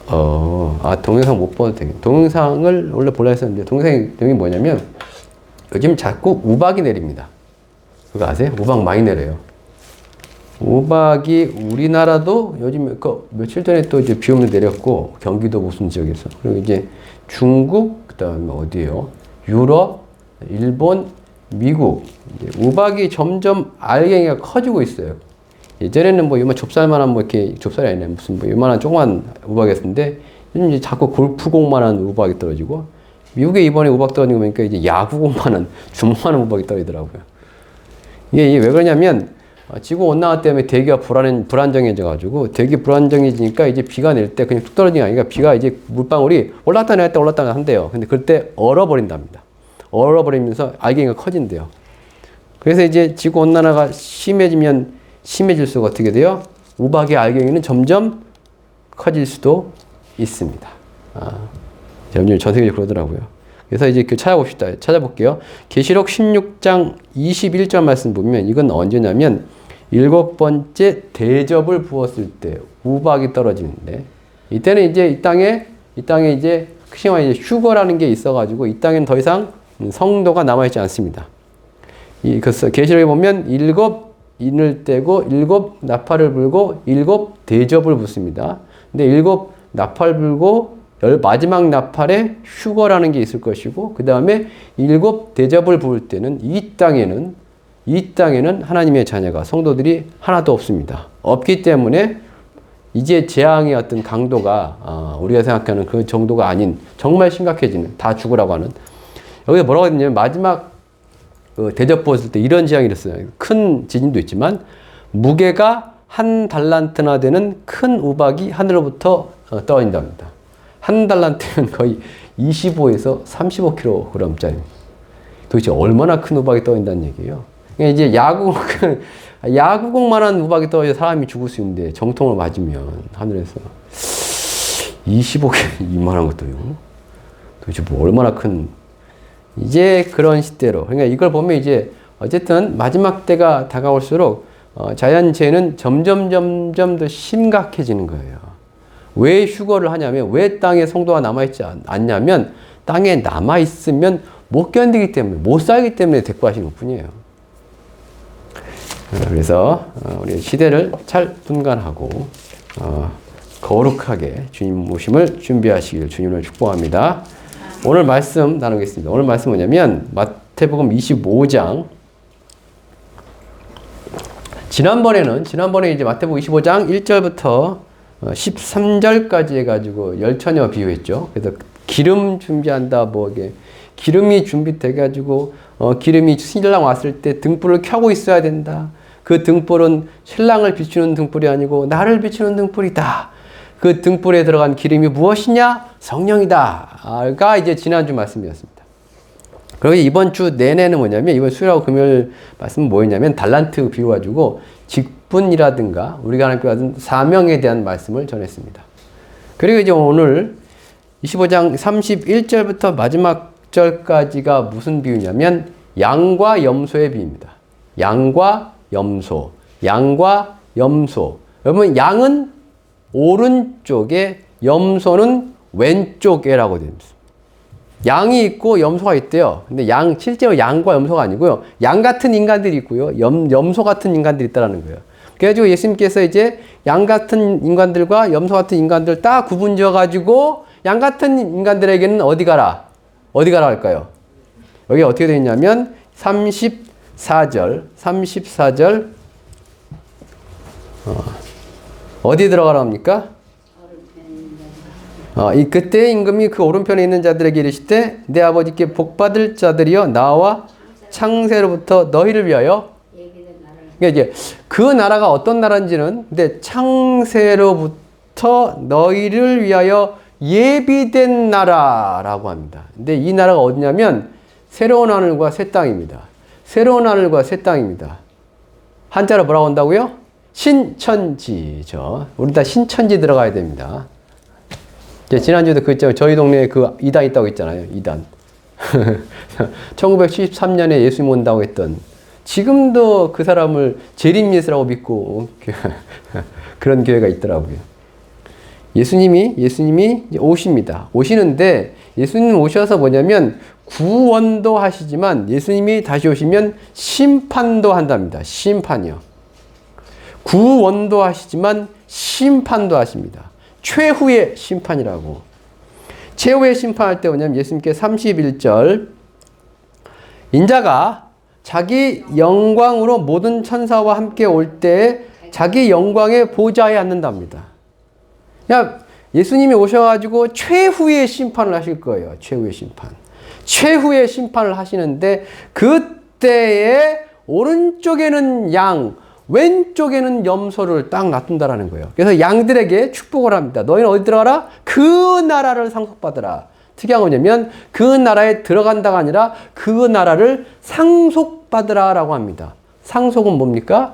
동영상 못 봐도 되겠네. 동영상을 원래 보려 했었는데, 동영상의 내용이 뭐냐면, 요즘 자꾸 우박이 내립니다. 그거 아세요? 우박 많이 내려요. 우박이 우리나라도 요즘, 며칠 전에 또 이제 비 오면 내렸고, 경기도 무슨 지역에서. 그리고 이제 중국, 그 다음에 어디에요? 유럽, 일본, 미국. 이제 우박이 점점 알갱이가 커지고 있어요. 예전에는 뭐 요만 좁쌀만한 뭐 이렇게 좁쌀이 아니네 무슨 뭐 요만한 조그만 우박이었는데 요즘 이제 자꾸 골프공만한 우박이 떨어지고 미국에 이번에 우박 떨어진 거 보니까 이제 야구공만한 주먹만한 우박이 떨어지더라고요. 이게 왜 그러냐면 지구 온난화 때문에 대기가 불안정해져 가지고 대기 불안정해지니까 이제 비가 낼 때 그냥 뚝 떨어지는 게 아니라 비가 이제 물방울이 올랐다 내렸다 올랐다 내렸다 한대요. 근데 그때 얼어버린답니다. 얼어버리면서 알갱이가 커진대요. 그래서 이제 지구 온난화가 심해질수록 어떻게 돼요? 우박의 알갱이는 점점 커질 수도 있습니다. 점점 전 세계적으로 그러더라고요. 그래서 이제 찾아볼게요. 계시록 16장 21절 말씀 보면 이건 언제냐면 7번째 대접을 부었을 때 우박이 떨어지는데 이때는 이제 이 땅에 이제 크시마 이제 휴거라는 게 있어가지고 이 땅에는 더 이상 성도가 남아있지 않습니다. 그래서 계시록에 보면 7 인을 떼고 7 나팔을 불고 7 대접을 붓습니다. 근데 7 나팔 불고 마지막 나팔에 휴거라는 게 있을 것이고 그 다음에 7 대접을 부을 때는 이 땅에는 하나님의 자녀가 성도들이 하나도 없습니다. 없기 때문에 이제 재앙의 어떤 강도가 우리가 생각하는 그 정도가 아닌 정말 심각해지는 다 죽으라고 하는 여기서 뭐라고 했냐면 마지막 대접 부었을 때 이런 지향이 있었어요. 큰 지진도 있지만 무게가 1달란트나 되는 큰 우박이 하늘로부터 떨어진답니다. 1달란트면 거의 25에서 35kg짜리. 도대체 얼마나 큰 우박이 떨어진다는 얘기예요. 그러니까 이제 야구공만한 우박이 떨어져 사람이 죽을 수 있는데 정통을 맞으면 하늘에서 25kg 이만한 것도요. 도대체 뭐 얼마나 큰 이제 그런 시대로 그러니까 이걸 보면 이제 어쨌든 마지막 때가 다가올수록 자연재해는 점점 더 심각해지는 거예요. 왜 휴거를 하냐면 왜 땅에 성도가 남아있지 않냐면 땅에 남아있으면 못 견디기 때문에 못 살기 때문에 데리고 하시는 것 뿐이에요. 그래서 우리 시대를 잘 분간하고 거룩하게 주님 모심을 준비하시길 주님을 축복합니다. 오늘 말씀 나누겠습니다. 오늘 말씀 뭐냐면 마태복음 25장 지난번에 이제 마태복음 25장 1절부터 13절까지 해가지고 열처녀 비유했죠. 그래서 기름 준비한다 뭐 이게 기름이 준비돼가지고 기름이 신랑 왔을 때 등불을 켜고 있어야 된다. 그 등불은 신랑을 비추는 등불이 아니고 나를 비추는 등불이다. 그 등불에 들어간 기름이 무엇이냐? 성령이다.가 이제 지난주 말씀이었습니다. 그리고 이번 주 내내는 뭐냐면 이번 수요일하고 금요일 말씀은 뭐였냐면 달란트 비유 가지고 직분이라든가 우리가 하나님께 받은 사명에 대한 말씀을 전했습니다. 그리고 이제 오늘 25장 31절부터 마지막 절까지가 무슨 비유냐면 양과 염소의 비유입니다. 양과 염소. 여러분 양은 오른쪽에 염소는 왼쪽에라고 되어 있습니다. 양이 있고 염소가 있대요. 근데 실제로 양과 염소가 아니고요. 양 같은 인간들이 있고요. 염소 같은 인간들이 있다는 거예요. 그래가지고 예수님께서 이제 양 같은 인간들과 염소 같은 인간들 딱 구분 지어가지고 양 같은 인간들에게는 어디 가라 할까요? 여기 어떻게 되어 있냐면 34절 어디 들어가라 합니까? 그때 임금이 그 오른편에 있는 자들에게 이르시되 내 아버지께 복받을 자들이여 나와 창세로부터 너희를 위하여 그러니까 이제 그 나라가 어떤 나라인지는 근데 창세로부터 너희를 위하여 예비된 나라라고 합니다. 근데 이 나라가 어디냐면 새로운 하늘과 새 땅입니다. 새로운 하늘과 새 땅입니다. 한자로 뭐라고 한다고요? 신천지죠. 우리 다 신천지 들어가야 됩니다. 지난주에도 그 있잖아요. 저희 동네에 그 이단 있다고 했잖아요. 이단. 1973년에 예수님 온다고 했던 지금도 그 사람을 재림예수라고 믿고 그런 교회가 있더라고요. 예수님이 이제 오십니다. 오시는데 예수님 오셔서 뭐냐면 구원도 하시지만 예수님이 다시 오시면 심판도 한답니다. 심판이요. 구원도 하시지만 심판도 하십니다. 최후의 심판이라고. 최후의 심판할 때 뭐냐면 예수님께 31절 인자가 자기 영광으로 모든 천사와 함께 올 때 자기 영광의 보좌에 앉는답니다. 야, 예수님이 오셔가지고 최후의 심판을 하실 거예요. 최후의 심판. 최후의 심판을 하시는데 그때에 오른쪽에는 양, 왼쪽에는 염소를 딱 놔둔다라는 거예요. 그래서 양들에게 축복을 합니다. 너희는 어디 들어가라? 그 나라를 상속받으라. 특이한 거냐면 그 나라에 들어간다가 아니라 그 나라를 상속받으라 라고 합니다. 상속은 뭡니까?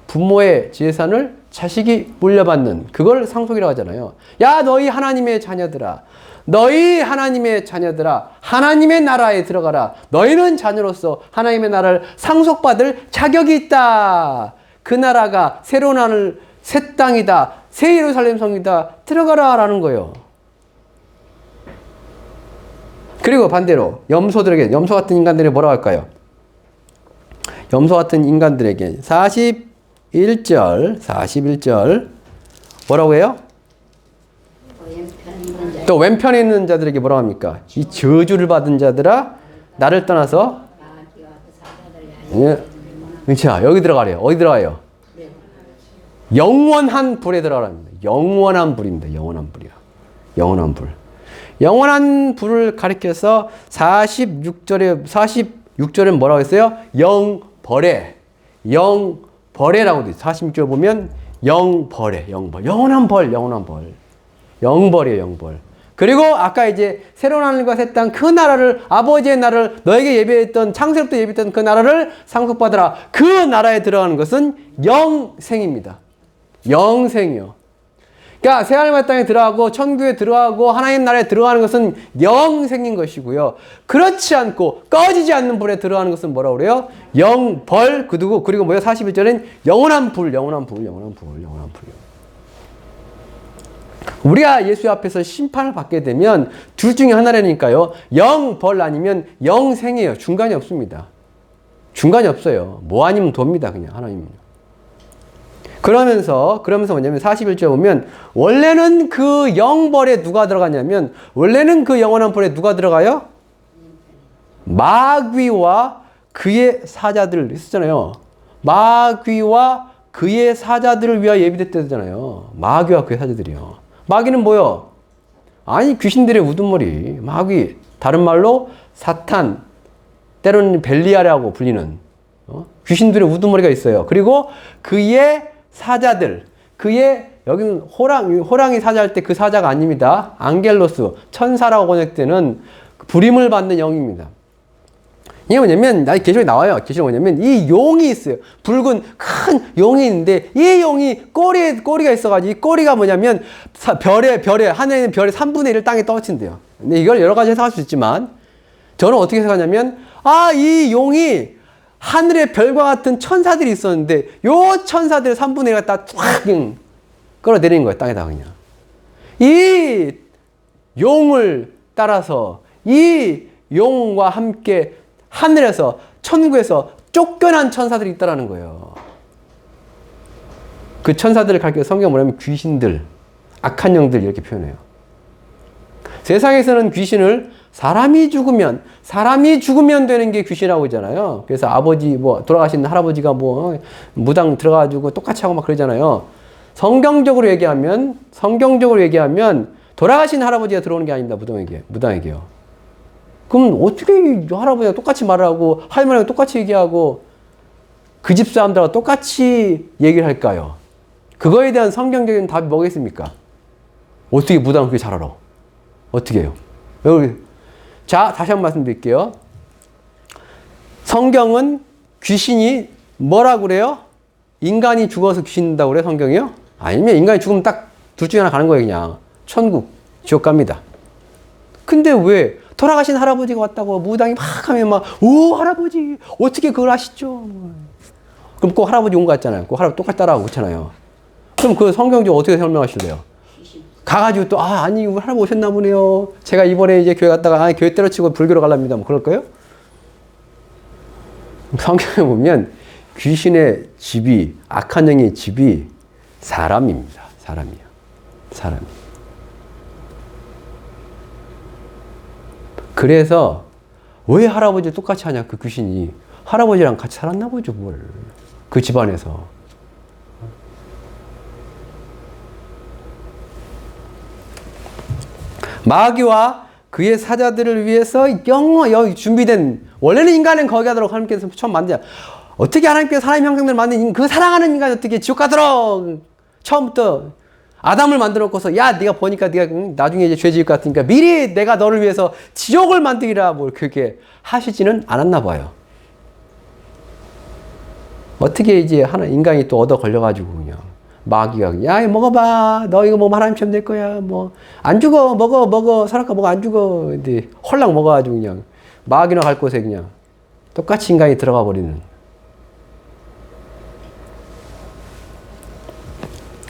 부모의 재산을 자식이 물려받는 그걸 상속이라고 하잖아요. 야, 너희 하나님의 자녀들아. 너희 하나님의 자녀들아. 하나님의 나라에 들어가라. 너희는 자녀로서 하나님의 나라를 상속받을 자격이 있다. 그 나라가 새로운 하늘, 새 땅이다. 새 예루살렘 성이다. 들어가라 라는 거예요. 그리고 반대로 염소들에게, 염소 같은 인간들에게 뭐라고 할까요? 염소 같은 인간들에게 41절 뭐라고 해요? 또 왼편에 있는 자들에게 뭐라고 합니까? 이 저주를 받은 자들아 나를 떠나서 자, 여기 들어가래요. 어디 들어가요? 영원한 불에 들어가랍니다. 영원한 불입니다. 영원한 불이요. 영원한 불. 영원한 불을 가리켜서 46절에 뭐라고 했어요? 영벌에. 영벌에라고 돼 있어요. 46절 보면 영벌에. 영원한 벌. 영벌이에요. 영벌. 그리고 아까 이제 새로운 하늘과 새 땅 그 나라를 아버지의 나라를 너에게 예배했던 창세로부터 예배했던 그 나라를 상속받으라. 그 나라에 들어가는 것은 영생입니다. 영생이요. 그러니까 새하늘과 땅에 들어가고 천국에 들어가고 하나님 나라에 들어가는 것은 영생인 것이고요. 그렇지 않고 꺼지지 않는 불에 들어가는 것은 뭐라고 그래요? 영벌. 그리고 뭐예요? 41절은 영원한 불. 우리가 예수 앞에서 심판을 받게 되면 둘 중에 하나라니까요. 영벌 아니면 영생이에요. 중간이 없습니다. 중간이 없어요. 뭐 아니면 돕니다. 그냥 하나님은요. 그러면서 뭐냐면 41절 보면 원래는 그 영벌에 누가 들어가냐면 원래는 그 영원한 불에 누가 들어가요? 마귀와 그의 사자들 있었잖아요. 마귀와 그의 사자들을 위하여 예비됐다잖아요. 마귀와 그의 사자들이요. 마귀는 뭐요? 아니 귀신들의 우두머리. 마귀. 다른 말로 사탄. 때로는 벨리알이라고 불리는 귀신들의 우두머리가 있어요. 그리고 그의 사자들, 그의 여기는 호랑이 사자할 때 그 사자가 아닙니다. 앙겔로스, 천사라고 번역되는 부림을 받는 영입니다. 이게 뭐냐면 계시록에 나와요. 계시록 뭐냐면 이 용이 있어요. 붉은 큰 용이 있는데 이 용이 꼬리가 있어가지고 이 꼬리가 뭐냐면 하늘에 있는 별의 3분의 1을 땅에 떨어진대요. 근데 이걸 여러 가지 해석할 수 있지만 저는 어떻게 생각하냐면 이 용이 하늘의 별과 같은 천사들이 있었는데 요 천사들의 3분의 1을 다 쫙 끌어내리는 거예요. 땅에다가 그냥. 이 용을 따라서 이 용과 함께 하늘에서 천국에서 쫓겨난 천사들이 있다라는 거예요. 그 천사들을 가리켜 성경은 뭐냐면 귀신들, 악한 영들 이렇게 표현해요. 세상에서는 귀신을 사람이 죽으면 되는 게 귀신이라고 하잖아요. 그래서 아버지, 돌아가신 할아버지가 무당 들어가가지고 똑같이 하고 막 그러잖아요. 성경적으로 얘기하면, 돌아가신 할아버지가 들어오는 게 아닙니다. 무당에게요. 그럼 어떻게 할아버지가 똑같이 말을 하고, 할머니가 똑같이 얘기하고, 그 집 사람들하고 똑같이 얘기를 할까요? 그거에 대한 성경적인 답이 뭐겠습니까? 어떻게 무당을 그렇게 잘 알아? 어떻게 해요? 자, 다시 한번 말씀드릴게요. 성경은 귀신이 뭐라고 그래요? 인간이 죽어서 귀신 된다고 그래요? 성경이요? 아니면 인간이 죽으면 딱 둘 중에 하나 가는 거예요. 그냥 천국, 지옥 갑니다. 근데 왜 돌아가신 할아버지가 왔다고 무당이 막 하면 오 할아버지 어떻게 그걸 아시죠? 그럼 꼭 할아버지 온 거 같잖아요. 꼭 할아버지 똑같이 따라하고 그렇잖아요. 그럼 그 성경적으로 어떻게 설명하실래요? 가가지고 또, 아니, 할아버지 오셨나 보네요. 제가 이번에 이제 교회 갔다가, 교회 때려치고 불교로 가랍니다. 뭐 그럴까요? 성경에 보면 귀신의 집이, 악한 영의 집이 사람입니다. 사람이요. 사람이. 그래서 왜 할아버지 똑같이 하냐, 그 귀신이. 할아버지랑 같이 살았나 보죠, 뭘. 그 집안에서. 마귀와 그의 사자들을 위해서 여기 준비된, 원래는 인간은 거기 가도록 하나님께서 처음 만드냐. 어떻게 하나님께서 사람의 형상대로 만든 그 사랑하는 인간이 어떻게 지옥 가도록 처음부터 아담을 만들어 놓고서, 야, 네가 보니까 네가 나중에 이제 죄 지을 것 같으니까 미리 내가 너를 위해서 지옥을 만들기라, 뭘 그렇게 하시지는 않았나 봐요. 어떻게 이제 인간이 또 얻어 걸려가지고 그냥 마귀가, 야, 이거 먹어봐. 너 이거 먹으면 하나님처럼 될 거야. 뭐, 안 죽어. 먹어. 사람과 먹어. 안 죽어. 근데 홀랑 먹어가지고 그냥 마귀나 갈 곳에 그냥 똑같이 인간이 들어가 버리는.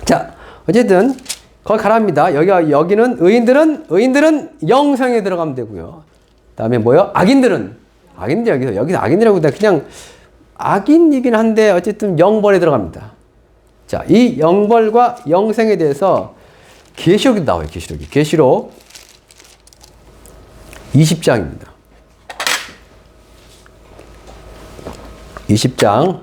자, 어쨌든 거기 가랍니다. 여기는 의인들은 영생에 들어가면 되고요. 그다음에 뭐요? 악인들 여기서 악인이라고 그냥 악인이긴 한데 어쨌든 영벌에 들어갑니다. 자, 이 영벌과 영생에 대해서 계시록이 나와요. 계시록 20장입니다. 20장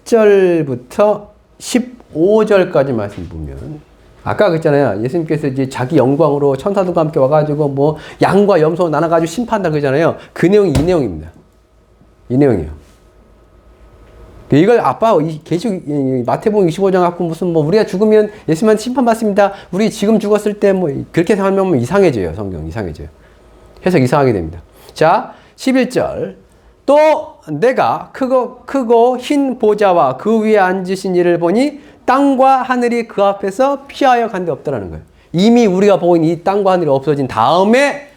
11절부터 15절까지 말씀 보면, 아까 그랬잖아요. 예수님께서 이제 자기 영광으로 천사들과 함께 와가지고 뭐 양과 염소 나눠가지고 심판한다 그러잖아요. 그 내용이 이 내용입니다. 이 내용이에요. 이걸 마태복음 25장 갖고 무슨 뭐 우리가 죽으면 예수님한테 심판받습니다. 우리 지금 죽었을 때 뭐 그렇게 생각하면 이상해져요. 성경 이상해져요. 해석 이상하게 됩니다. 자, 11절. 또 내가 크고 흰 보좌와 그 위에 앉으신 이를 보니 땅과 하늘이 그 앞에서 피하여 간 데 없다라는 거예요. 이미 우리가 보고 있는 이 땅과 하늘이 없어진 다음에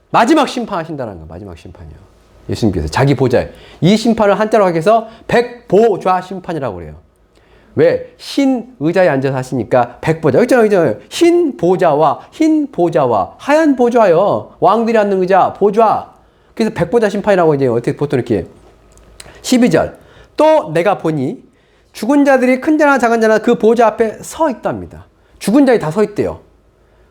마지막 심판하신다는 거예요. 마지막 심판이요. 예수님께서 자기 보좌에. 이 심판을 한자로 하게 해서 백보좌 심판이라고 그래요. 왜? 흰 의자에 앉아서 하시니까 백보좌. 여기 있잖아요. 흰 보좌와 하얀 보좌요. 왕들이 앉는 의자, 보좌. 그래서 백보좌 심판이라고 이제 어떻게 보통 이렇게. 12절. 또 내가 보니 죽은 자들이 큰 자나 작은 자나 그 보좌 앞에 서 있답니다. 죽은 자들이 다 서 있대요.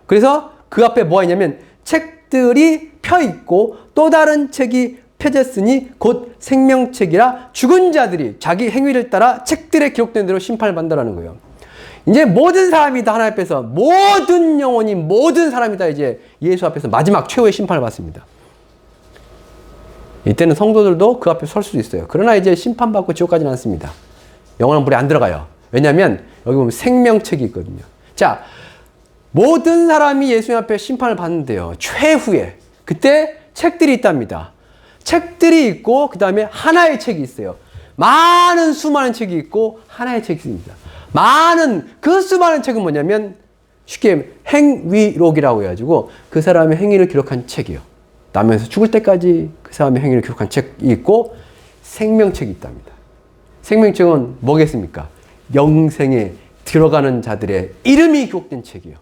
그래서 그 앞에 뭐가 있냐면 책들이 펴 있고 또 다른 책이 펴졌으니 곧 생명책이라 죽은 자들이 자기 행위를 따라 책들에 기록된 대로 심판을 받는다는 거예요. 이제 모든 사람이 다 하나님 앞에서, 모든 영혼이, 모든 사람이 다 이제 예수 앞에서 마지막 최후의 심판을 받습니다. 이때는 성도들도 그 앞에 설 수도 있어요. 그러나 이제 심판받고 지옥 가지는 않습니다. 영원한 불에 안 들어가요. 왜냐하면 여기 보면 생명책이 있거든요. 자, 모든 사람이 예수님 앞에 심판을 받는데요. 최후에. 그때 책들이 있답니다. 책들이 있고 그 다음에 하나의 책이 있어요. 수많은 책이 있고 하나의 책이 있습니다. 그 수많은 책은 뭐냐면 쉽게 행위록이라고 해가지고 그 사람의 행위를 기록한 책이요. 남에서 죽을 때까지 그 사람의 행위를 기록한 책이 있고 생명책이 있답니다. 생명책은 뭐겠습니까? 영생에 들어가는 자들의 이름이 기록된 책이요.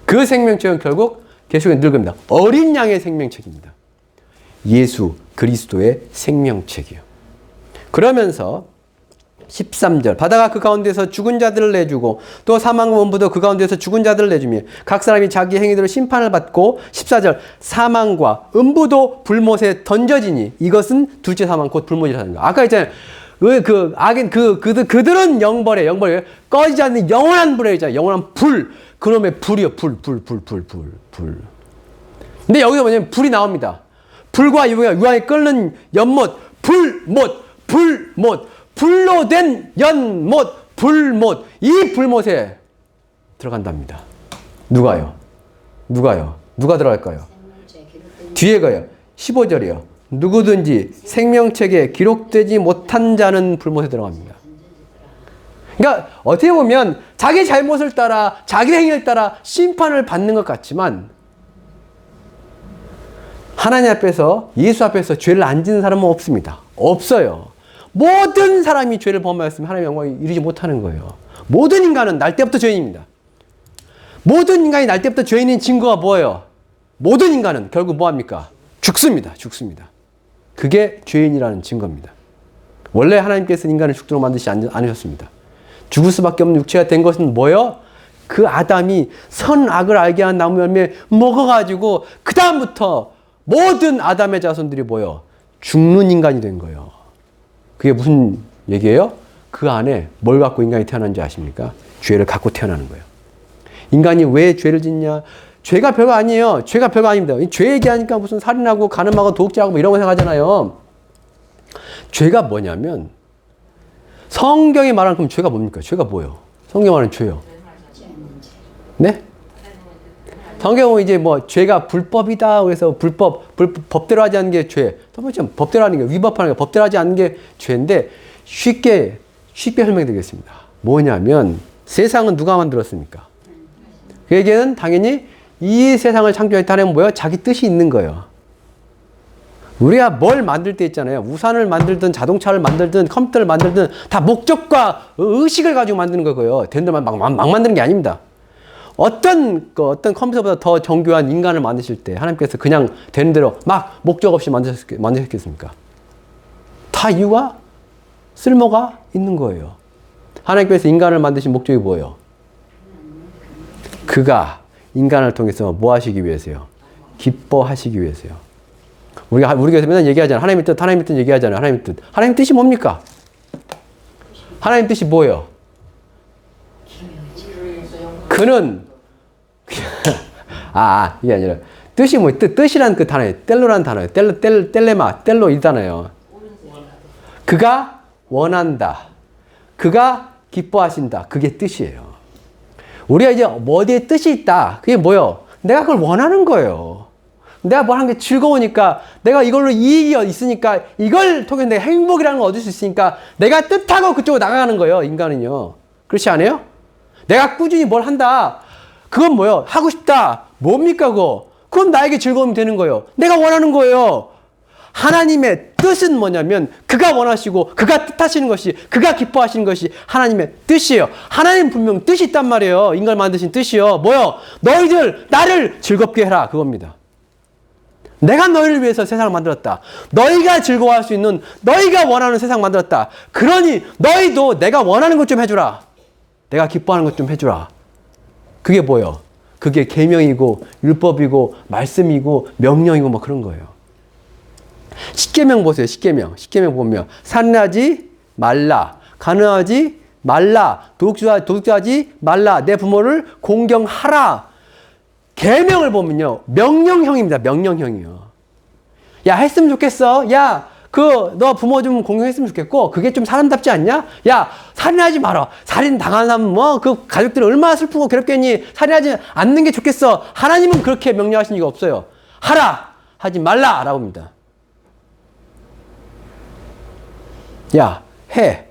그 생명책은 결국 계속해 늘 겁니다. 어린 양의 생명책입니다. 예수 그리스도의 생명책이요. 그러면서 13절. 바다가 그 가운데서 죽은 자들을 내주고 또 사망과 원부도 그 가운데서 죽은 자들을 내주며 각 사람이 자기 행위대로 심판을 받고 14절. 사망과 음부도 불못에 던져지니 이것은 둘째 사망 곧 불못이라는 거. 아까 있잖아요. 그들은 영벌에 꺼지지 않는 영원한 불에 있잖아요. 영원한 불. 그놈의 불이요. 불. 근데 여기서 뭐냐면 불이 나옵니다. 불과 유황이 끓는 연못, 불로 된 연못, 불못. 이 불못에 들어간답니다. 누가요? 누가 들어갈까요? 뒤에 가요. 15절이요. 누구든지 생명책에 기록되지 못한 자는 불못에 들어갑니다. 그러니까 어떻게 보면 자기 잘못을 따라, 자기 행위를 따라 심판을 받는 것 같지만 하나님 앞에서, 예수 앞에서 죄를 안 지는 사람은 없습니다. 없어요. 모든 사람이 죄를 범하였으면 하나님의 영광을 이루지 못하는 거예요. 모든 인간은 날 때부터 죄인입니다. 모든 인간이 날 때부터 죄인인 증거가 뭐예요? 모든 인간은 결국 뭐합니까? 죽습니다. 죽습니다. 그게 죄인이라는 증거입니다. 원래 하나님께서 인간을 죽도록 만드시지 않으셨습니다. 죽을 수밖에 없는 육체가 된 것은 뭐예요? 그 아담이 선악을 알게 한 나무 열매 먹어가지고 그 다음부터 모든 아담의 자손들이 뭐예요? 죽는 인간이 된 거예요. 그게 무슨 얘기예요? 그 안에 뭘 갖고 인간이 태어난지 아십니까? 죄를 갖고 태어나는 거예요. 인간이 왜 죄를 짓냐? 죄가 별거 아니에요. 죄가 별거 아닙니다. 죄 얘기하니까 무슨 살인하고 간음하고 도둑질하고 뭐 이런 거 생각하잖아요. 죄가 뭐냐면 성경이 말하는 그럼 죄가 뭡니까? 죄가 뭐예요? 성경 말하는 죄요. 네? 성경은 이제 뭐 죄가 불법이다 그래서 법대로 하지 않는 게 죄. 법대로 하는 게 위법하는 게 법대로 하지 않는 게 죄인데 쉽게 설명드리겠습니다. 뭐냐면 세상은 누가 만들었습니까? 그에게는 당연히 이 세상을 창조했다 하면 뭐예요? 자기 뜻이 있는 거예요. 우리가 뭘 만들 때 있잖아요. 우산을 만들든 자동차를 만들든 컴퓨터를 만들든 다 목적과 의식을 가지고 만드는 거고요. 된들만 막 만드는 게 아닙니다. 어떤 컴퓨터보다 더 정교한 인간을 만드실 때 하나님께서 그냥 되는 대로 막 목적 없이 만드셨겠습니까? 다 이유가 쓸모가 있는 거예요. 하나님께서 인간을 만드신 목적이 뭐예요? 그가 인간을 통해서 뭐 하시기 위해서요? 기뻐하시기 위해서요. 우리가 맨날 얘기하잖아요. 하나님의 뜻 얘기하잖아요. 하나님의 뜻. 하나님 뜻이 뭡니까? 하나님 뜻이 뭐예요? 그는 이게 아니라 뜻이 뭐 뜻이란 그 단어예요. 텔로란 단어예요. 텔로 이 단어예요. 그가 원한다. 그가 기뻐하신다. 그게 뜻이에요. 우리가 이제 어디에 뜻이 있다. 그게 뭐예요? 내가 그걸 원하는 거예요. 내가 뭘 하는 게 즐거우니까 내가 이걸로 이익이 있으니까 이걸 통해서 내가 행복이라는 걸 얻을 수 있으니까 내가 뜻하고 그쪽으로 나가는 거예요. 인간은요. 그렇지 않아요? 내가 꾸준히 뭘 한다. 그건 뭐예요? 하고 싶다. 뭡니까 그거? 그건 나에게 즐거움이 되는 거예요. 내가 원하는 거예요. 하나님의 뜻은 뭐냐면 그가 원하시고 그가 뜻하시는 것이 그가 기뻐하시는 것이 하나님의 뜻이에요. 하나님 분명 뜻이 있단 말이에요. 인간을 만드신 뜻이요. 뭐요? 너희들 나를 즐겁게 해라. 그겁니다. 내가 너희를 위해서 세상을 만들었다. 너희가 즐거워할 수 있는 너희가 원하는 세상 만들었다. 그러니 너희도 내가 원하는 것 좀 해주라. 내가 기뻐하는 것 좀 해주라. 그게 뭐예요? 그게 계명이고 율법이고 말씀이고 명령이고 뭐 그런 거예요. 십계명 보세요. 십계명 보면 살인하지 말라, 간음하지 말라, 도둑질하지 말라, 내 부모를 공경하라. 계명을 보면요 명령형입니다. 명령형이요. 야 했으면 좋겠어. 야 너 부모 좀 공경했으면 좋겠고 그게 좀 사람답지 않냐? 야 살인하지 마라. 살인 당한 사람 뭐 그 가족들이 얼마나 슬프고 괴롭겠니? 살인하지 않는 게 좋겠어. 하나님은 그렇게 명령하신 이유가 없어요. 하라 하지 말라 라고 합니다. 야 해.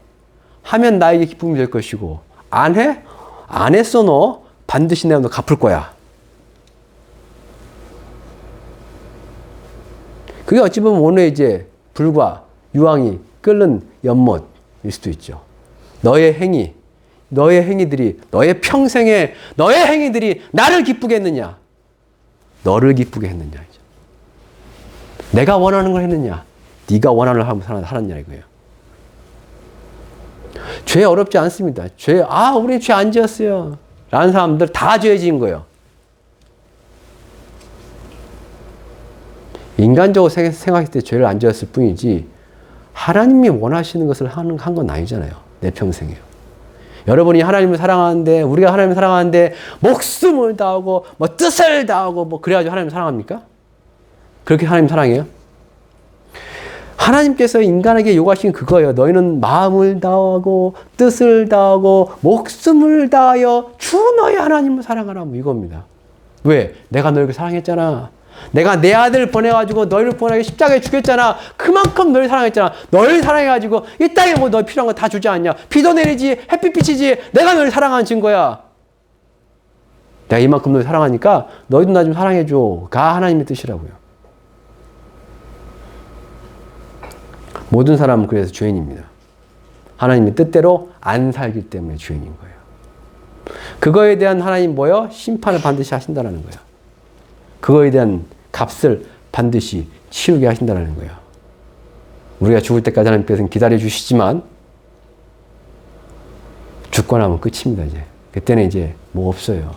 하면 나에게 기쁨이 될 것이고 안 해? 안 했어 너 반드시 내가 너 갚을 거야. 그게 어찌 보면 오늘 이제 불과 유황이 끓는 연못일 수도 있죠. 너의 행위들이 너의 평생에 너의 행위들이 나를 기쁘게 했느냐? 너를 기쁘게 했느냐? 내가 원하는 걸 했느냐? 네가 원하는 걸 하고 살았냐 이거예요. 죄 어렵지 않습니다. 우리 죄 안 지었어요. 라는 사람들 다 죄 지은 거예요. 인간적으로 생각했을 때 죄를 안 지었을 뿐이지 하나님이 원하시는 것을 한 건 아니잖아요. 내 평생에요. 여러분이 하나님을 사랑하는데 우리가 하나님을 사랑하는데 목숨을 다하고 뭐 뜻을 다하고 뭐 그래가지고 하나님을 사랑합니까? 그렇게 하나님 사랑해요? 하나님께서 인간에게 요구하신 그거예요. 너희는 마음을 다하고 뜻을 다하고 목숨을 다하여 주 너희 하나님을 사랑하라. 뭐 이겁니다. 왜? 내가 너희를 사랑했잖아. 내가 내 아들을 보내가지고 너희를 보내게 십자가에 죽였잖아. 그만큼 너희를 사랑했잖아. 너희를 사랑해가지고 이 땅에 뭐 너희 필요한 거 다 주지 않냐. 비도 내리지 햇빛 비치지 내가 너희를 사랑하는 증거야. 내가 이만큼 너희를 사랑하니까 너희도 나 좀 사랑해줘. 가 하나님의 뜻이라고요. 모든 사람은 그래서 죄인입니다. 하나님의 뜻대로 안 살기 때문에 죄인인 거예요. 그거에 대한 하나님 뭐예요? 심판을 반드시 하신다는 거예요. 그거에 대한 값을 반드시 치르게 하신다는 거예요. 우리가 죽을 때까지 하나님께서는 기다려 주시지만 죽고 나면 끝입니다. 이제 그때는 이제 뭐 없어요.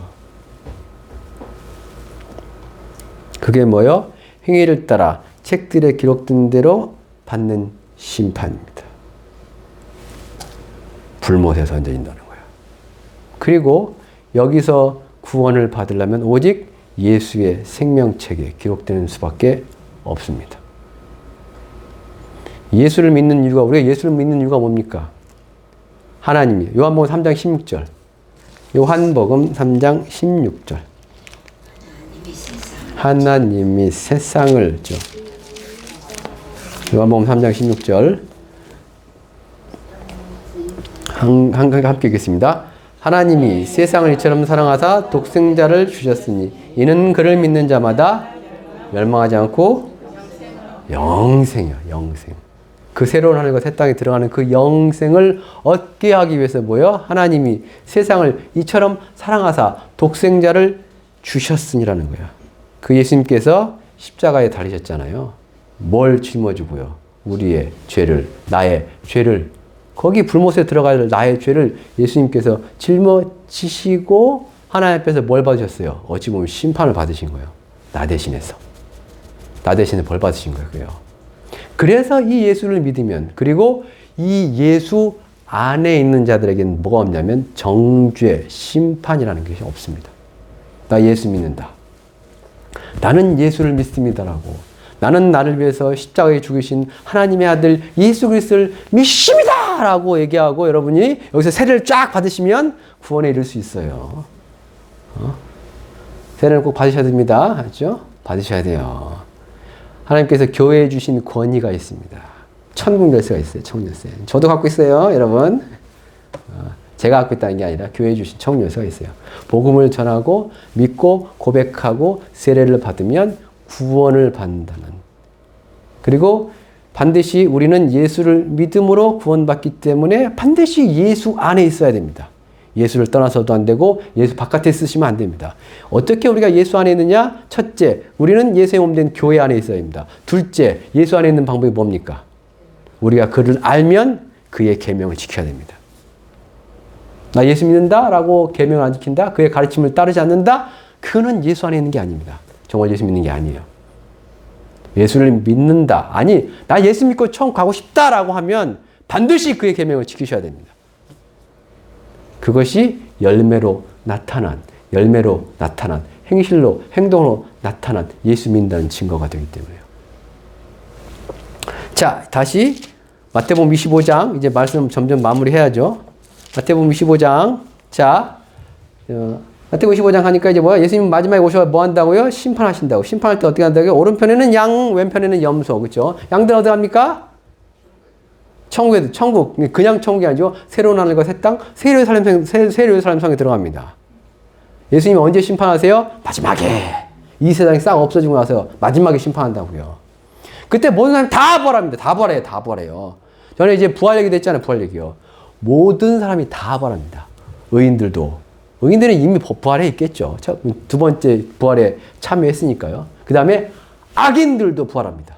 그게 뭐요? 행위를 따라 책들에 기록된 대로 받는 심판입니다. 불못에 던져진다는 거예요. 그리고 여기서 구원을 받으려면 오직 예수의 생명책에 기록되는 수밖에 없습니다. 예수를 믿는 이유가, 우리가 예수를 믿는 이유가 뭡니까? 하나님이, 요한복음 3장 16절. 요한복음 3장 16절. 하나님이 세상을, 요한복음 3장 16절. 함께 읽겠습니다. 하나님이 세상을 이처럼 사랑하사 독생자를 주셨으니 이는 그를 믿는 자마다 멸망하지 않고 영생이야, 영생. 그 새로운 하늘과 새 땅에 들어가는 그 영생을 얻게 하기 위해서 뭐예요? 하나님이 세상을 이처럼 사랑하사 독생자를 주셨으니라는 거야. 그 예수님께서 십자가에 달리셨잖아요. 뭘 짊어지고요? 우리의 죄를, 나의 죄를, 거기 불못에 들어갈 나의 죄를 예수님께서 짊어지시고 하나님 앞에서 뭘 받으셨어요? 어찌 보면 심판을 받으신 거예요. 나 대신해서. 나 대신에 벌 받으신 거예요. 그래서 이 예수를 믿으면, 그리고 이 예수 안에 있는 자들에게는 뭐가 없냐면 정죄, 심판이라는 것이 없습니다. 나 예수 믿는다. 나는 예수를 믿습니다라고. 나는 나를 위해서 십자가에 죽으신 하나님의 아들 예수 그리스도를 믿습니다! 라고 얘기하고 여러분이 여기서 세례를 쫙 받으시면 구원에 이를 수 있어요. 세례를 꼭 받으셔야 됩니다. 알죠? 받으셔야 돼요. 하나님께서 교회에 주신 권위가 있습니다. 천국 열쇠가 있어요. 천국 열쇠. 저도 갖고 있어요. 여러분. 제가 갖고 있다는 게 아니라 교회에 주신 천국 열쇠가 있어요. 복음을 전하고 믿고 고백하고 세례를 받으면 구원을 받는다는. 그리고 반드시 우리는 예수를 믿음으로 구원받기 때문에 반드시 예수 안에 있어야 됩니다. 예수를 떠나서도 안 되고 예수 바깥에 있으시면 안 됩니다. 어떻게 우리가 예수 안에 있느냐? 첫째, 우리는 예수의 몸된 교회 안에 있어야 됩니다. 둘째, 예수 안에 있는 방법이 뭡니까? 우리가 그를 알면 그의 계명을 지켜야 됩니다. 나 예수 믿는다 라고 계명을 안 지킨다? 그의 가르침을 따르지 않는다? 그는 예수 안에 있는 게 아닙니다. 정말 예수 믿는 게 아니에요. 예수를 믿는다. 아니, 나 예수 믿고 천국 가고 싶다라고 하면 반드시 그의 계명을 지키셔야 됩니다. 그것이 열매로 나타난, 행실로, 행동으로 나타난 예수 믿는다는 증거가 되기 때문에요. 자, 다시 마태복음 25장, 이제 말씀 점점 마무리해야죠. 마태복음 25장. 자, 마태복음 25장 하니까 이제 뭐야? 예수님 마지막에 오셔서 뭐 한다고요? 심판하신다고. 심판할 때 어떻게 한다고요? 오른편에는 양, 왼편에는 염소. 그렇죠? 양들 어디 갑니까? 천국에, 천국. 그냥 천국이 아니죠. 새로운 하늘과 새 땅, 세례의 사람성에 들어갑니다. 예수님이 언제 심판하세요? 마지막에. 이 세상이 싹 없어지고 나서 마지막에 심판한다고요. 그때 모든 사람이 다 벌합니다. 다 벌해요. 다 벌해요. 전에 이제 부활 얘기도 했잖아요. 부활 얘기요. 모든 사람이 다 벌합니다. 의인들도. 의인들은 이미 부활해 있겠죠. 두 번째 부활에 참여했으니까요. 그 다음에 악인들도 부활합니다.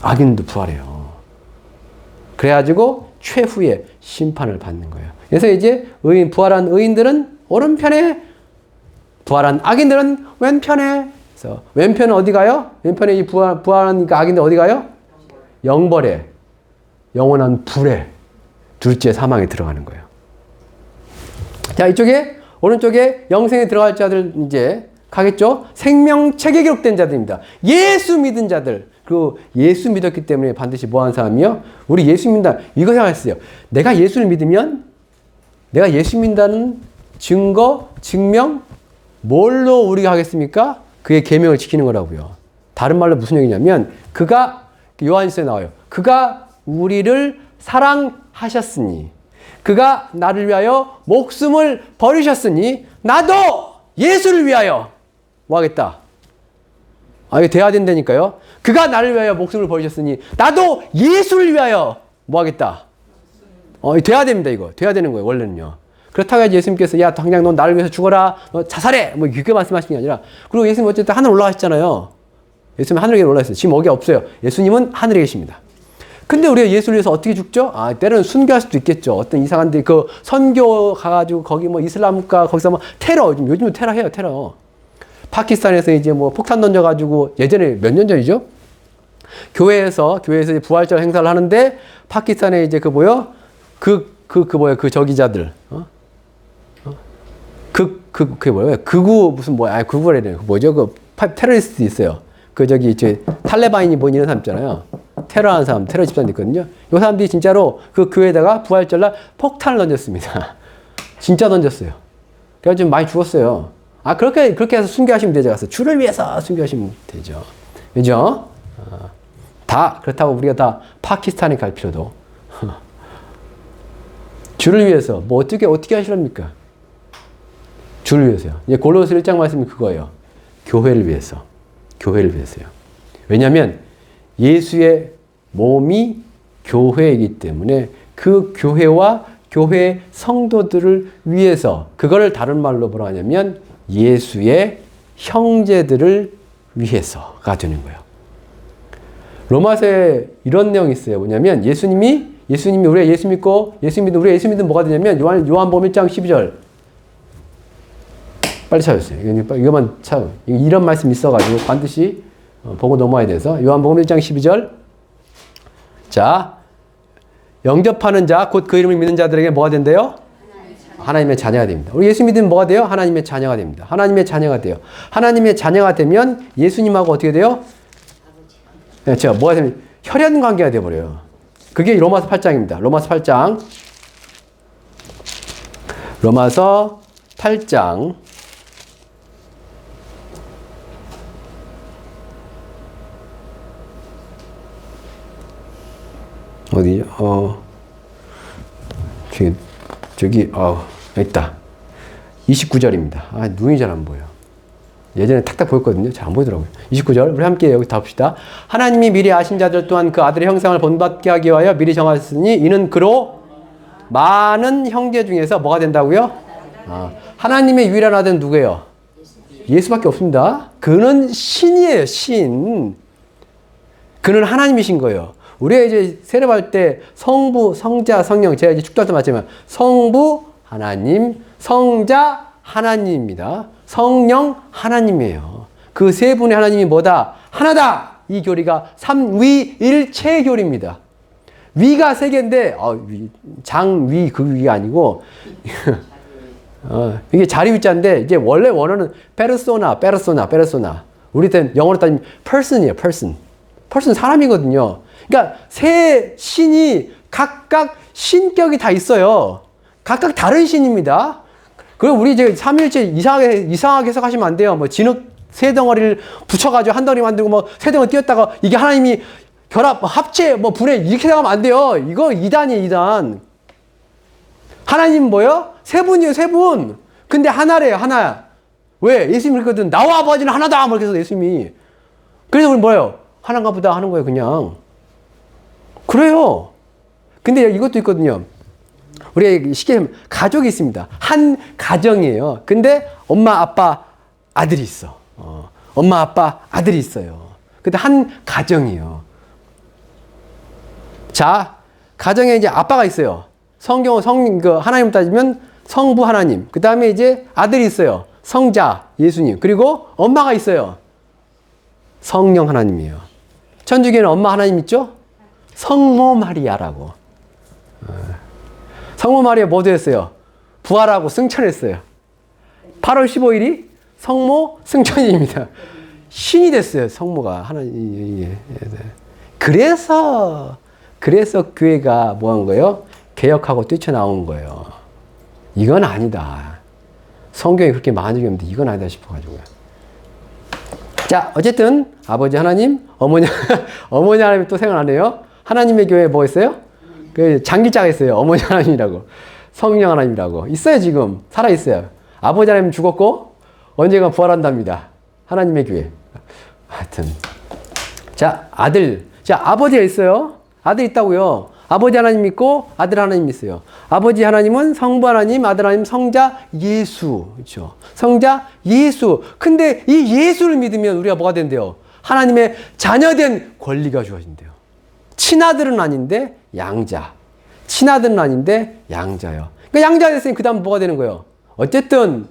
악인도 부활해요. 그래가지고 최후의 심판을 받는 거예요. 그래서 이제 부활한 의인들은 오른편에, 부활한 악인들은 왼편에. 그래서 왼편은 어디 가요? 왼편에 이 부활한 악인들 어디 가요? 영벌에, 영원한 불에, 둘째 사망에 들어가는 거예요. 자, 이쪽에 오른쪽에 영생에 들어갈 자들 이제 가겠죠? 생명책에 기록된 자들입니다. 예수 믿은 자들. 그리고 예수 믿었기 때문에 반드시 뭐 하는 사람이요? 우리 예수 믿는다. 이거 생각했어요. 내가 예수를 믿으면 내가 예수 믿는다는 증거, 증명 뭘로 우리가 하겠습니까? 그의 계명을 지키는 거라고요. 다른 말로 무슨 얘기냐면 그가 요한일서에 나와요. 그가 우리를 사랑하셨으니 그가 나를 위하여 목숨을 버리셨으니 나도 예수를 위하여 뭐 하겠다? 이거 돼야 된다니까요. 그가 나를 위하여 목숨을 버리셨으니 나도 예수를 위하여 뭐 하겠다? 돼야 됩니다, 이거. 돼야 되는 거예요, 원래는요. 그렇다고 해서 예수님께서, 야, 당장 넌 나를 위해서 죽어라. 너 자살해! 뭐, 이렇게 말씀하시는 게 아니라. 그리고 예수님 어쨌든 하늘 올라가셨잖아요. 예수님 하늘에 올라갔어요. 지금 여기 없어요. 예수님은 하늘에 계십니다. 근데 우리가 예수를 위해서 어떻게 죽죠? 때로는 순교할 수도 있겠죠. 어떤 이상한데 그 선교 가가지고 거기 뭐 이슬람과 거기서 뭐 테러, 요즘은 테러 해요, 테러. 파키스탄에서 이제 뭐 폭탄 던져가지고 예전에 몇 년 전이죠? 교회에서 이제 부활절 행사를 하는데 파키스탄에 이제 그 저기자들, 그게 뭐예요? 극우 무슨 극우래요. 뭐죠? 테러리스트 있어요. 탈레반이 뭐 이런 사람 있잖아요. 테러한 사람, 테러 집단 있거든요. 이 사람들이 진짜로 그 교회에다가 부활절날 폭탄을 던졌습니다. 진짜 던졌어요. 그래서 좀 많이 죽었어요. 그렇게 해서 순교하시면 되죠. 가서 주를 위해서 순교하시면 되죠. 그죠? 다, 그렇다고 우리가 다 파키스탄에 갈 필요도. 주를 위해서, 뭐 어떻게 하시랍니까? 주를 위해서요. 이제 골로새 1장 말씀이 그거예요. 교회를 위해서. 교회를 위해서요. 왜냐면, 예수의 몸이 교회이기 때문에 그 교회와 교회 성도들을 위해서, 그거를 다른 말로 뭐라 하냐면, 예수의 형제들을 위해서가 되는 거예요. 로마서에 이런 내용이 있어요. 뭐냐면, 예수님이 우리가 예수 믿고, 예수 믿으면 뭐가 되냐면, 요한복음 1장 12절. 빨리 찾았어요. 이거만 찾아. 이런 말씀이 있어가지고 반드시 보고 넘어야 돼서. 요한복음 1장 12절. 자, 영접하는 자, 곧 그 이름을 믿는 자들에게 뭐가 된대요? 하나님의 자녀가 됩니다. 우리 예수 믿으면 뭐가 돼요? 하나님의 자녀가 됩니다. 하나님의 자녀가 돼요. 하나님의 자녀가 되면 예수님하고 어떻게 돼요? 네, 제가 뭐가 되면 혈연 관계가 돼버려요. 그게 로마서 8장입니다. 로마서 8장. 로마서 8장. 어디요? 여기 있다. 29절입니다. 눈이 잘 안 보여. 예전에 탁탁 보였거든요. 잘 안 보이더라고요. 29절. 우리 함께 여기 다 봅시다. 하나님이 미리 아신 자들 또한 그 아들의 형상을 본받게 하기 위하여 미리 정하셨으니 이는 그로 많은 형제 중에서 뭐가 된다고요? 하나님의 유일한 아들은 누구예요? 예수밖에 없습니다. 그는 신이에요. 신. 그는 하나님이신 거예요. 우리가 이제 세례받을 때 성부, 성자, 성령, 제가 이제 축도할 때 말했지만 성부 하나님, 성자 하나님입니다. 성령 하나님이에요. 그 세 분의 하나님이 뭐다? 하나다! 이 교리가 삼위일체 교리입니다. 위가 세 개인데 장위 그 위가 아니고 이게 자리위자인데 이제 원래 원어는 페르소나. 우리 때는 영어로 따지면 person이에요. person 사람이거든요. 그러니까 세 신이 각각 신격이 다 있어요. 각각 다른 신입니다. 그리고 우리 이제 삼위일체 이상하게 해석하시면 안 돼요. 뭐 진흙 세 덩어리를 붙여가지고 한 덩어리 만들고 뭐 세 덩어리 띄었다가 이게 하나님이 결합, 합체, 뭐 분해 이렇게 생각하면 안 돼요. 이거 이단이에요, 이단. 하나님 뭐예요? 세 분이에요, 세 분. 근데 하나래요, 하나. 왜? 예수님이 그랬거든. 나와 아버지는 하나다. 뭐 이렇게 해서 예수님이. 그래서 우리 뭐예요? 하나인가 보다 하는 거예요, 그냥. 그래요. 근데 이것도 있거든요. 우리 쉽게 하면 가족이 있습니다. 한 가정이에요. 근데 엄마, 아빠, 아들이 있어. 엄마, 아빠, 아들이 있어요. 근데 한 가정이에요. 자, 가정에 이제 아빠가 있어요. 하나님 따지면 성부 하나님. 그 다음에 이제 아들이 있어요. 성자, 예수님. 그리고 엄마가 있어요. 성령 하나님이에요. 천주교는 엄마 하나님 있죠? 성모 마리아라고. 성모 마리아 뭐 됐어요? 부활하고 승천했어요. 8월 15일이 성모 승천입니다. 신이 됐어요. 성모가 하나님. 그래서 교회가 뭐 한 거예요? 개혁하고 뛰쳐나온 거예요. 이건 아니다. 성경에 그렇게 많은 적이 없는데 이건 아니다 싶어가지고요. 자, 어쨌든 아버지 하나님, 어머니 하나님이 또 생각나네요. 하나님의 교회에 뭐 있어요? 그 장기자가 있어요. 어머니 하나님이라고. 성령 하나님이라고. 있어요, 지금. 살아있어요. 아버지 하나님 죽었고, 언젠가 부활한답니다. 하나님의 교회. 하여튼. 자, 아들. 자, 아버지가 있어요. 아들 있다고요. 아버지 하나님 믿고 아들 하나님 믿어요. 아버지 하나님은 성부 하나님, 아들 하나님 성자 예수. 그렇죠? 성자 예수. 근데 이 예수를 믿으면 우리가 뭐가 된대요? 하나님의 자녀된 권리가 주어진대요. 친아들은 아닌데 양자. 친아들은 아닌데 양자요. 그러니까 양자가 됐으니 그 다음 뭐가 되는 거예요? 어쨌든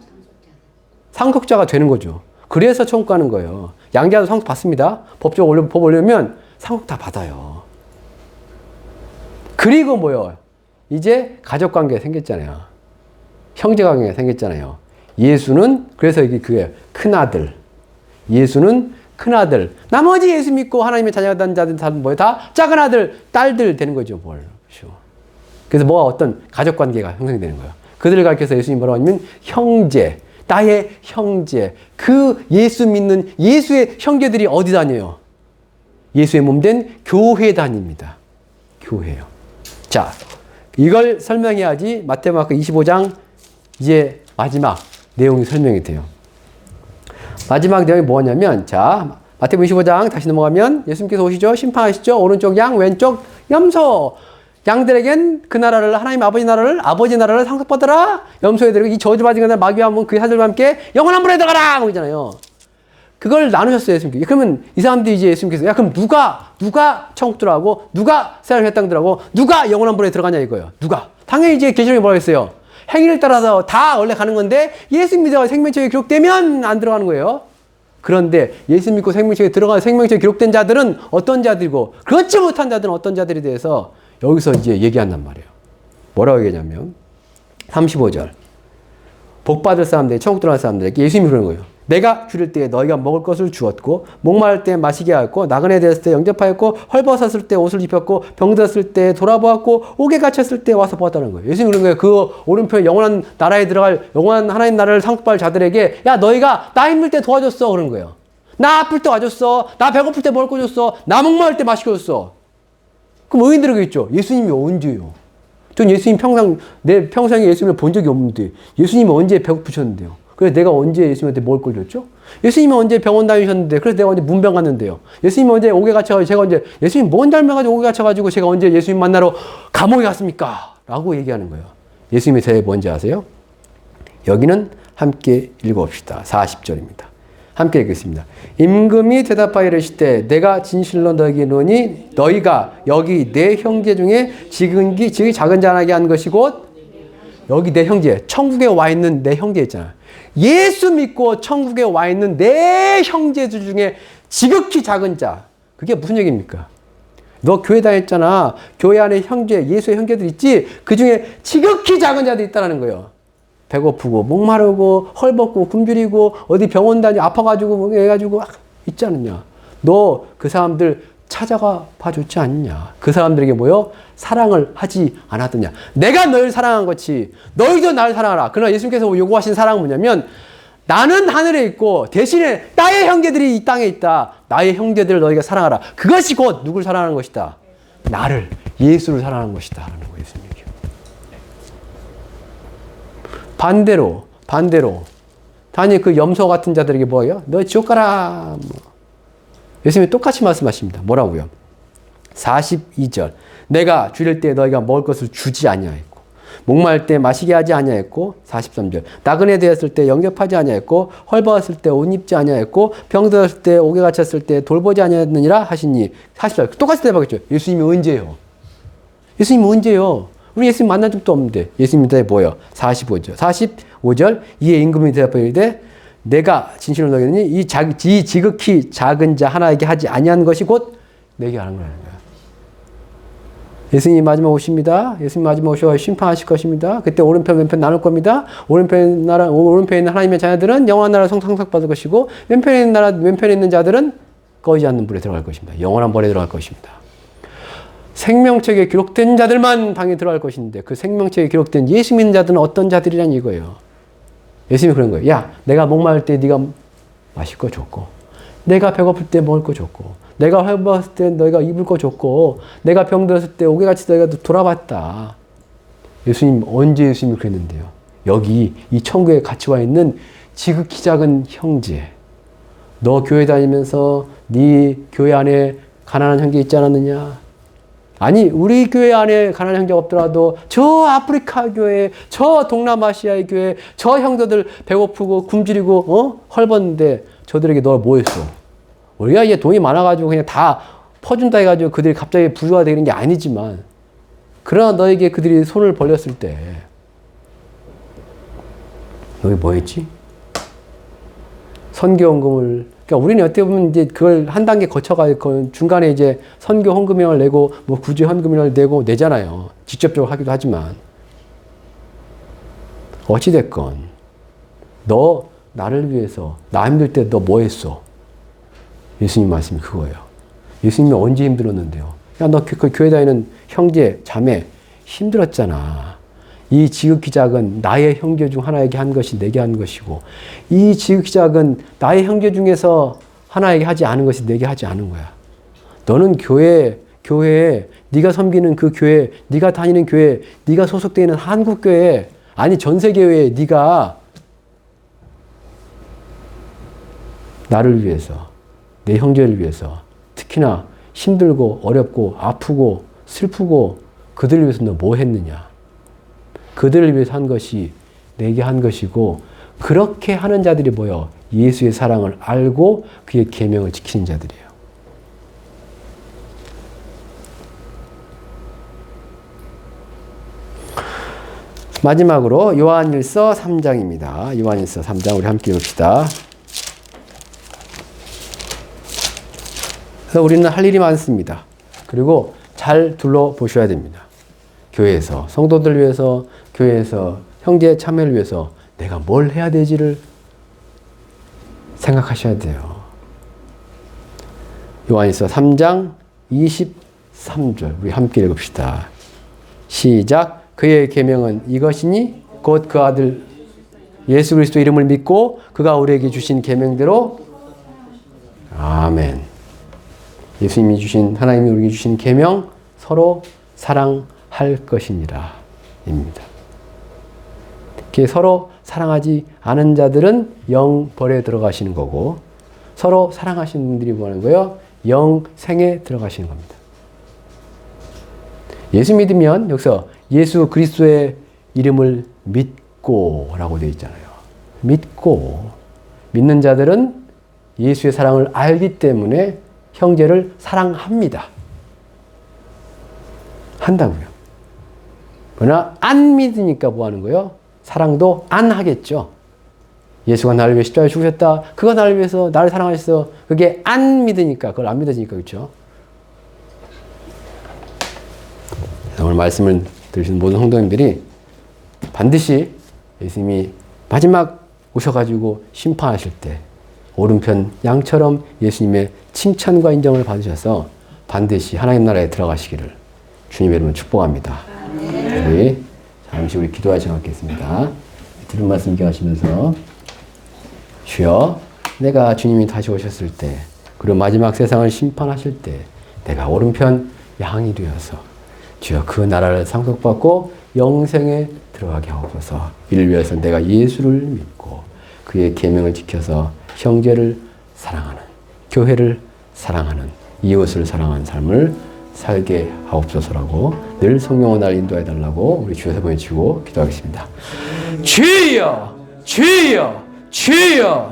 상속자가 되는 거죠. 그래서 천국 가는 거예요. 양자도 상속 받습니다. 법 올려면 상속 다 받아요. 그리고 뭐요? 이제 가족관계가 생겼잖아요. 형제관계가 생겼잖아요. 예수는 그래서 이게 그게 큰아들. 예수는 큰아들. 나머지 예수 믿고 하나님의 자녀가 된 자들은 다 뭐예요? 다 작은 아들, 딸들 되는 거죠. 뭘. 그래서 뭐가 어떤 가족관계가 형성되는 거예요. 그들을 가르쳐서 예수님이 뭐라고 하냐면 형제. 나의 형제. 그 예수 믿는 예수의 형제들이 어디 다녀요? 예수의 몸된 교회 다닙니다. 교회요. 자, 이걸 설명해야지 마태마크 25장 이제 마지막 내용이 설명이 돼요. 마지막 내용이 뭐냐면, 자, 마태복음 25장 다시 넘어가면 예수님께서 오시죠. 심판하시죠. 오른쪽 양, 왼쪽 염소. 양들에겐 그 나라를, 하나님 아버지 나라를 상속받으라. 염소에 들고 이 저주받은 것을 마귀와 그 사들과 함께 영원한 불에 들어가라. 그러잖아요. 그걸 나누셨어요, 예수님께서. 그러면 이 사람들이 이제 예수님께서, 야, 그럼 누가 천국 들어가고, 누가 세상의 땅 들어가고, 누가 영원한 불에 들어가냐 이거예요. 누가? 당연히 이제 계시록에 뭐라고 했어요? 행위를 따라서 다 원래 가는 건데, 예수 믿어 생명책에 기록되면 안 들어가는 거예요. 그런데 예수 믿고 생명책에 들어가 생명책에 기록된 자들은 어떤 자들이고, 그렇지 못한 자들은 어떤 자들에 대해서 여기서 이제 얘기한단 말이에요. 뭐라고 얘기하냐면, 35절. 복받을 사람들, 천국 들어갈 사람들에게 예수님이 그러는 거예요. 내가 줄일 때에 너희가 먹을 것을 주었고, 목마를 때 마시게 하였고, 나그네 되었을 때 영접하였고, 헐벗었을 때 옷을 입혔고, 병들었을 때 돌아보았고, 옥에 갇혔을 때 와서 보았다는 거예요. 예수님이 그런 거예요. 그 오른편 영원한 나라에 들어갈 영원한 하나님 나라를 상속받을 자들에게, 야, 너희가 나 힘들 때 도와줬어. 그런 거예요. 나 아플 때 와줬어. 나 배고플 때 먹을 거 줬어. 나 목마를 때 마시게 줬어. 그럼 의인들은 그랬죠. 예수님이 언제요? 전 예수님 내 평생에 예수님을 본 적이 없는데, 예수님이 언제 배고프셨는데요? 그래서 내가 언제 예수님한테 먹을 걸 줬죠? 예수님이 언제 병원 다니셨는데, 그래서 내가 언제 문병 갔는데요? 예수님이 언제 옥에 갇혀가지고, 제가 언제, 예수님 뭔 닮아가지고 옥에 갇혀가지고, 제가 언제 예수님 만나러 감옥에 갔습니까? 라고 얘기하는 거예요. 예수님의 대해 뭔지 아세요? 여기는 함께 읽어봅시다. 40절입니다. 함께 읽겠습니다. 임금이 대답하여 이르시되 내가 진실로 너희에게 이르노니 너희가 여기 내 형제 중에 지극히 작은 자나게 한 것이 곧 여기 내 형제, 천국에 와 있는 내 형제 있잖아. 예수 믿고 천국에 와 있는 내 형제들 중에 지극히 작은 자. 그게 무슨 얘기입니까? 너 교회 다녔잖아. 교회 안에 형제, 예수의 형제들 있지? 그 중에 지극히 작은 자들이 있다는 거예요. 배고프고 목마르고 헐벗고 굶주리고 어디 병원 다니 아파가지고 뭐 해가지고 있지 않느냐. 너 그 사람들 찾아가 봐줬지 않느냐. 그 사람들에게 뭐요? 사랑을 하지 않았더냐. 내가 너희를 사랑한 것이 너희도 나를 사랑하라. 그러나 예수님께서 요구하신 사랑은 뭐냐면 나는 하늘에 있고 대신에 나의 형제들이 이 땅에 있다. 나의 형제들을 너희가 사랑하라. 그것이 곧 누굴 사랑하는 것이다. 나를, 예수를 사랑하는 것이다. 라는 거예요. 예수님. 반대로 단지 그 염소 같은 자들에게 뭐예요? 너 지옥 가라. 예수님이 똑같이 말씀하십니다. 뭐라고요? 42절. 내가 줄일 때 너희가 먹을 것을 주지 아니하였고 목마를 때 마시게 하지 아니하였고 43절. 나그네 되었을 때 영접하지 아니하였고 헐벗었을 때 옷 입지 아니하였고 병들었을 때 옥에 갇혔을 때 돌보지 아니하였느니라 하시니 44절. 똑같이 대답하겠죠. 예수님이 언제요? 예수님이 언제요? 우리 예수님 만난 적도 없는데 예수님 대답이 뭐예요? 45절 이에 임금이 대답하여 이르되 내가 진실로 너희에게 이르노니 이 지극히 작은 자 하나에게 하지 아니한 것이 곧 내게 하는 거라는 거야. 예수님 마지막 오십니다. 예수님 마지막 오셔서 심판하실 것입니다. 그때 오른편 왼편 나눌 겁니다. 오른편에 있는 하나님의 자녀들은 영원한 나라 상속받을 것이고 왼편에 있는 자들은 꺼지지 않는 불에 들어갈 것입니다. 영원한 벌에 들어갈 것입니다. 생명책에 기록된 자들만 당연히 들어갈 것인데 그 생명책에 기록된 예수 믿는 자들은 어떤 자들이란 이거예요. 예수님이 그런 거예요. 야, 내가 목마를 때 네가 마실 거 줬고 내가 배고플 때 먹을 거 줬고 내가 헐벗을 때 너희가 입을 거 줬고 내가 병들었을 때 옥에 갇혀서 너희가 돌아봤다. 예수님 언제 예수님이 그랬는데요. 여기 이 천국에 같이 와 있는 지극히 작은 형제. 너 교회 다니면서 네 교회 안에 가난한 형제 있지 않았느냐? 아니 우리 교회 안에 가난한 형제가 없더라도 저 아프리카 교회, 저 동남아시아의 교회, 저 형제들 배고프고 굶주리고 헐벗는데 저들에게 너 뭐 했어? 우리가 이제 돈이 많아가지고 그냥 다 퍼준다 해가지고 그들이 갑자기 부유가 되는 게 아니지만, 그러나 너에게 그들이 손을 벌렸을 때 너희 뭐 했지? 선교헌금을, 그러니까 우리는 어떻게 보면 이제 그걸 한 단계 거쳐가지고 중간에 이제 선교 헌금을 내고 뭐 구제 헌금을 내잖아요. 직접적으로 하기도 하지만. 어찌됐건 너 나를 위해서 나 힘들 때 너 뭐 했어? 예수님 말씀이 그거예요. 예수님이 언제 힘들었는데요? 야, 너 그 교회 다니는 형제, 자매 힘들었잖아. 이 지극히 작은 나의 형제 중 하나에게 한 것이 내게 한 것이고, 이 지극히 작은 나의 형제 중에서 하나에게 하지 않은 것이 내게 하지 않은 거야. 너는 교회에 네가 섬기는 그 교회, 네가 다니는 교회, 네가 소속되어 있는 한국교회, 아니 전 세계에 네가 나를 위해서, 내 형제를 위해서, 특히나 힘들고 어렵고 아프고 슬프고 그들을 위해서 너 뭐 했느냐? 그들을 위해서 한 것이 내게 한 것이고, 그렇게 하는 자들이 뭐요? 예수의 사랑을 알고 그의 계명을 지키는 자들이에요. 마지막으로 요한일서 3장입니다. 요한일서 3장 우리 함께 읽읍시다. 그래서 우리는 할 일이 많습니다. 그리고 잘 둘러보셔야 됩니다. 교회에서, 성도들 위해서, 교회에서, 형제 참여를 위해서 내가 뭘 해야 되지를 생각하셔야 돼요. 요한일서 3장 23절 우리 함께 읽읍시다. 시작. 그의 계명은 이것이니 곧 그 아들 예수 그리스도 이름을 믿고 그가 우리에게 주신 계명대로. 아멘. 예수님이 주신, 하나님이 우리에게 주신 계명, 서로 사랑할 것이니라 입니다. 특히 서로 사랑하지 않은 자들은 영벌에 들어가시는 거고, 서로 사랑하시는 분들이 뭐 하는 거예요? 영생에 들어가시는 겁니다. 예수 믿으면 여기서 예수 그리스도의 이름을 믿고 라고 되어 있잖아요. 믿고. 믿는 자들은 예수의 사랑을 알기 때문에 형제를 사랑합니다. 한다고요. 그러나 안 믿으니까 뭐 하는 거예요? 사랑도 안 하겠죠. 예수가 나를 위해 십자가에 죽으셨다. 그가 나를 위해서 나를 사랑하셨어. 그게 안 믿으니까, 그걸 안 믿어지니까, 그렇죠? 오늘 말씀을 들으신 모든 성도님들이 반드시 예수님이 마지막 오셔가지고 심판하실 때 오른편 양처럼 예수님의 칭찬과 인정을 받으셔서 반드시 하나님 나라에 들어가시기를 주님의 이름으로 축복합니다. 우리 잠시 우리 기도할 시간 갖겠습니다. 들은 말씀 기억하시면서, 주여, 내가 주님이 다시 오셨을 때, 그리고 마지막 세상을 심판하실 때 내가 오른편 양이 되어서 주여 그 나라를 상속받고 영생에 들어가게 하옵소서. 이를 위해서 내가 예수를 믿고 그의 계명을 지켜서 형제를 사랑하는, 교회를 사랑하는, 이웃을 사랑하는 삶을 살게 하옵소서라고 늘 성령으로 날 인도해 달라고 우리 주여서 보내치고 기도하겠습니다. 주여! 주여! 주여!